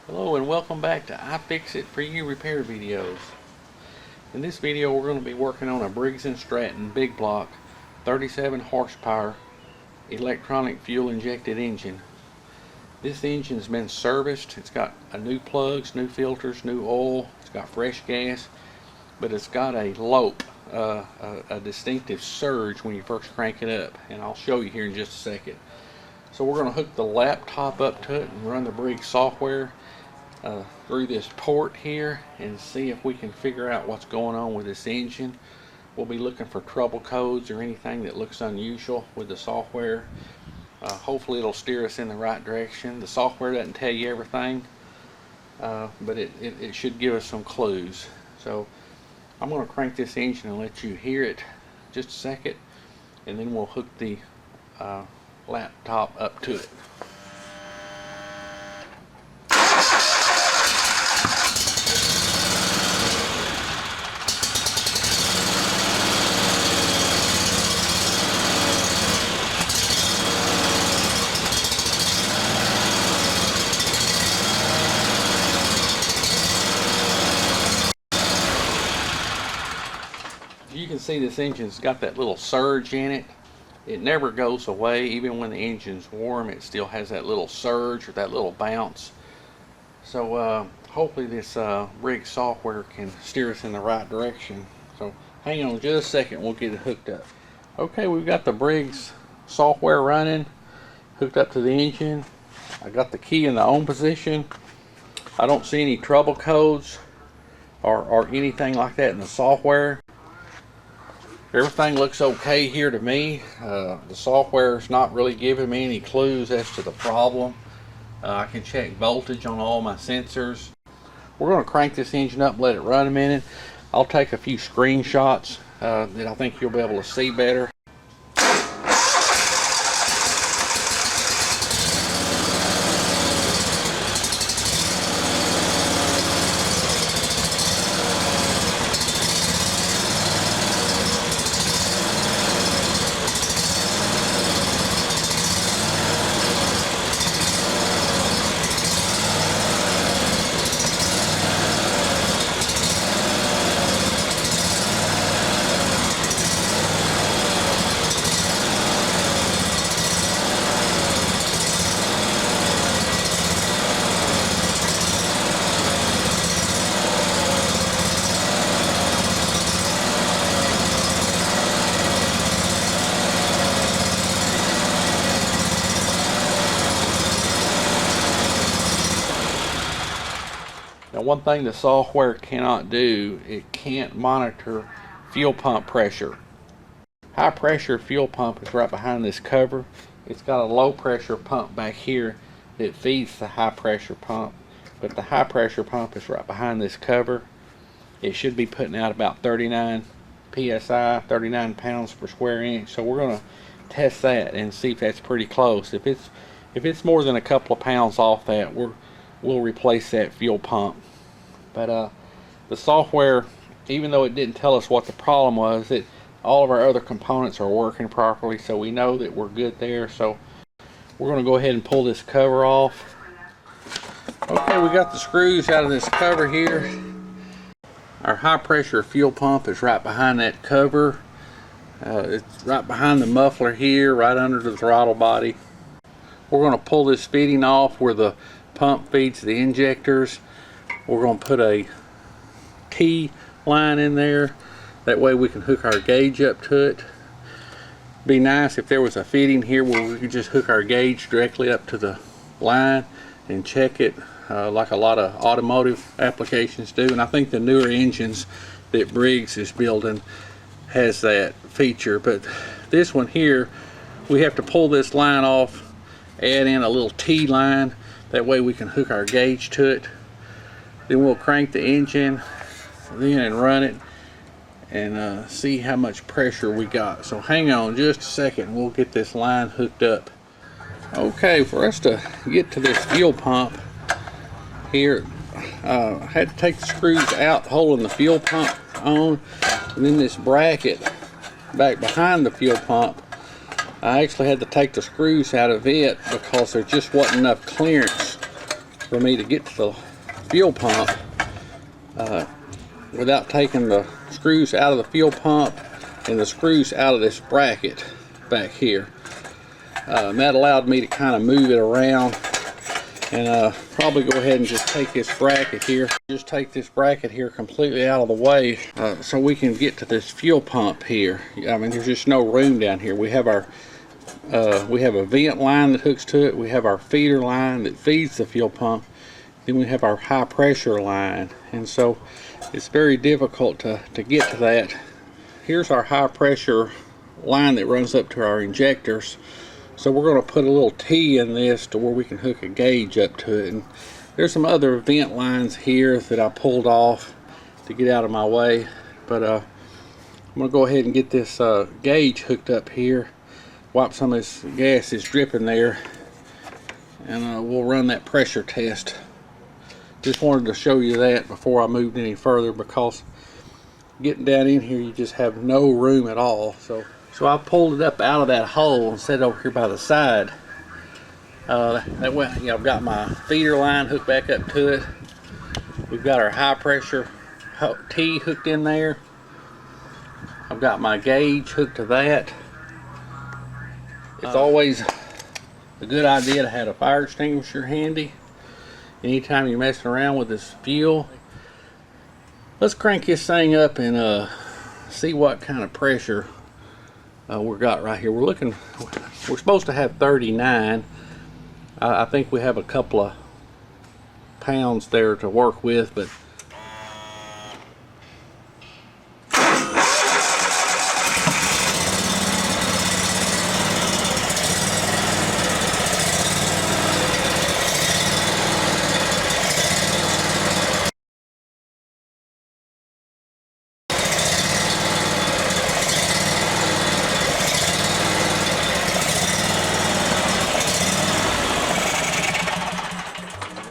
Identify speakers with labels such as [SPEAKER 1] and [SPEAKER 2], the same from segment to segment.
[SPEAKER 1] Hello and welcome back to iFixit for You Repair videos. In this video we're going to be working on a Briggs Stratton big block 37 horsepower electronic fuel injected engine. This engine's been serviced. It's got new plugs, new filters, new oil. It's got fresh gas, but it's got a lope, a distinctive surge when you first crank it up, and I'll show you here in just a second. So we're going to hook the laptop up to it and run the Briggs software through this port here and see if we can figure out what's going on with this engine. We'll be looking for trouble codes or anything that looks unusual with the software. Hopefully it'll steer us in the right direction. The software doesn't tell you everything, but it should give us some clues. So I'm going to crank this engine and let you hear it just a second, and then we'll hook the laptop up to it. You can see this engine's got that little surge in it. It never goes away. Even when the engine's warm, it still has that little surge or that little bounce. So hopefully this Briggs software can steer us in the right direction. So hang on just a second, we'll get it hooked up. Okay, we've got the Briggs software running, hooked up to the engine. I got the key in the on position. I don't see any trouble codes or anything like that in the software. Everything looks okay here to me. The software is not really giving me any clues as to the problem. I can check voltage on all my sensors. We're going to crank this engine up, let it run a minute. I'll take a few screenshots that I think you'll be able to see better. Now, one thing the software cannot do, it can't monitor fuel pump pressure. High pressure fuel pump is right behind this cover. It's got a low pressure pump back here that feeds the high pressure pump, but the high pressure pump is right behind this cover. It should be putting out about 39 psi, 39 pounds per square inch. So we're going to test that and see if that's pretty close. If it's more than a couple of pounds off that, we'll replace that fuel pump. But the software, even though it didn't tell us what the problem was, all of our other components are working properly, so we know that we're good there. So we're going to go ahead and pull this cover off. Okay, we got the screws out of this cover here. Our high pressure fuel pump is right behind that cover. It's right behind the muffler here, right under the throttle body. We're going to pull this feeding off where the pump feeds the injectors. We're going to put a T line in there. That way we can hook our gauge up to it. Be nice if there was a fitting here where we could just hook our gauge directly up to the line and check it like a lot of automotive applications do. And I think the newer engines that Briggs is building has that feature. But this one here, we have to pull this line off, add in a little T line. That way we can hook our gauge to it. Then we'll crank the engine then and run it and see how much pressure we got. So hang on just a second, we'll get this line hooked up. Okay, for us to get to this fuel pump here, I had to take the screws out holding the fuel pump on, and then this bracket back behind the fuel pump, I actually had to take the screws out of it because there just wasn't enough clearance for me to get to the fuel pump without taking the screws out of the fuel pump and the screws out of this bracket back here. And that allowed me to kind of move it around, and probably go ahead and just take this bracket here. Just take this bracket here completely out of the way so we can get to this fuel pump here. I mean, there's just no room down here. We have our we have a vent line that hooks to it. We have our feeder line that feeds the fuel pump. Then we have our high pressure line, and so it's very difficult to get to that. Here's our high pressure line that runs up to our injectors. So we're going to put a little T in this to where we can hook a gauge up to it. And there's some other vent lines here that I pulled off to get out of my way. But I'm going to go ahead and get this gauge hooked up here. Wipe some of this gas that's dripping there. And we'll run that pressure test. Just wanted to show you that before I moved any further, because getting down in here you just have no room at all. So I pulled it up out of that hole and set it over here by the side. That way, you know, I've got my feeder line hooked back up to it. We've got our high pressure T hooked in there. I've got my gauge hooked to that. It's always a good idea to have a fire extinguisher handy anytime you're messing around with this fuel. Let's crank this thing up and see what kind of pressure we've got right here. We're supposed to have 39. I think we have a couple of pounds there to work with, but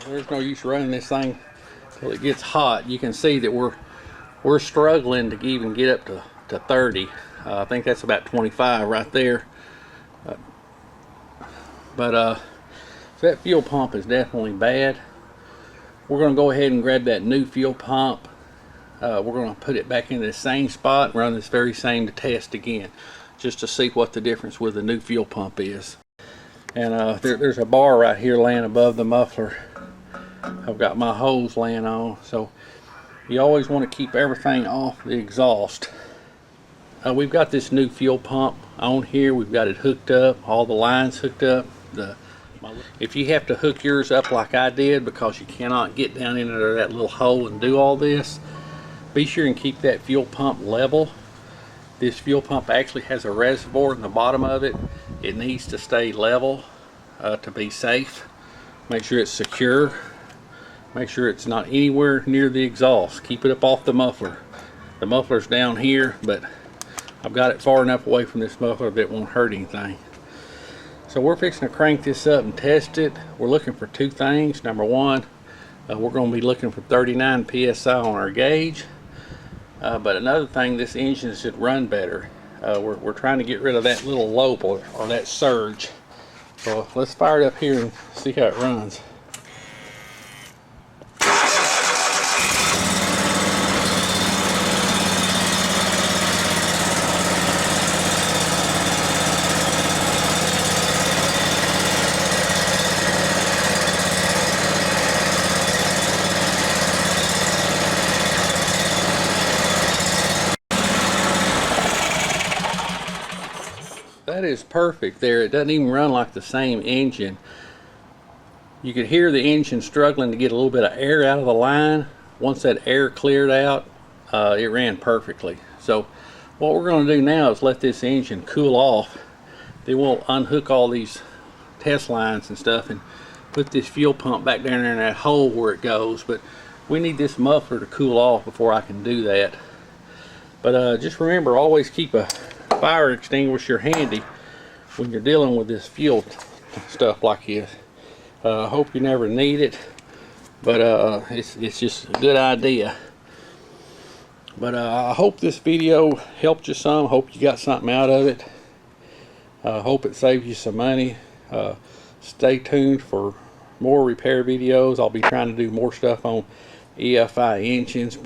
[SPEAKER 1] there's no use running this thing till it gets hot. You can see that we're struggling to even get up to 30. I think that's about 25 right there. So that fuel pump is definitely bad. We're going to go ahead and grab that new fuel pump. We're going to put it back in the same spot and run this very same test again, just to see what the difference with the new fuel pump is. And there's a bar right here laying above the muffler. I've got my hose laying on, so you always want to keep everything off the exhaust. We've got this new fuel pump on here. We've got it hooked up, all the lines hooked up. If you have to hook yours up like I did because you cannot get down into that little hole and do all this, be sure and keep that fuel pump level. This fuel pump actually has a reservoir in the bottom of it. It needs to stay level to be safe. Make sure it's secure. Make sure it's not anywhere near the exhaust. Keep it up off the muffler. The muffler's down here, but I've got it far enough away from this muffler that it won't hurt anything. So we're fixing to crank this up and test it. We're looking for two things. Number one, we're going to be looking for 39 psi on our gauge. But another thing, this engine should run better. We're trying to get rid of that little lobe or that surge. So let's fire it up here and see how it runs. That is perfect there. It doesn't even run like the same engine. You could hear the engine struggling to get a little bit of air out of the line. Once that air cleared out, it ran perfectly. So what we're going to do now is let this engine cool off. Then we'll unhook all these test lines and stuff and put this fuel pump back down there in that hole where it goes. But we need this muffler to cool off before I can do that. But just remember, always keep a fire extinguisher handy when you're dealing with this fuel stuff like this. I hope you never need it, but it's just a good idea. But I hope this video helped you some. Hope you got something out of it. Hope it saved you some money. Stay tuned for more repair videos. I'll be trying to do more stuff on EFI engines,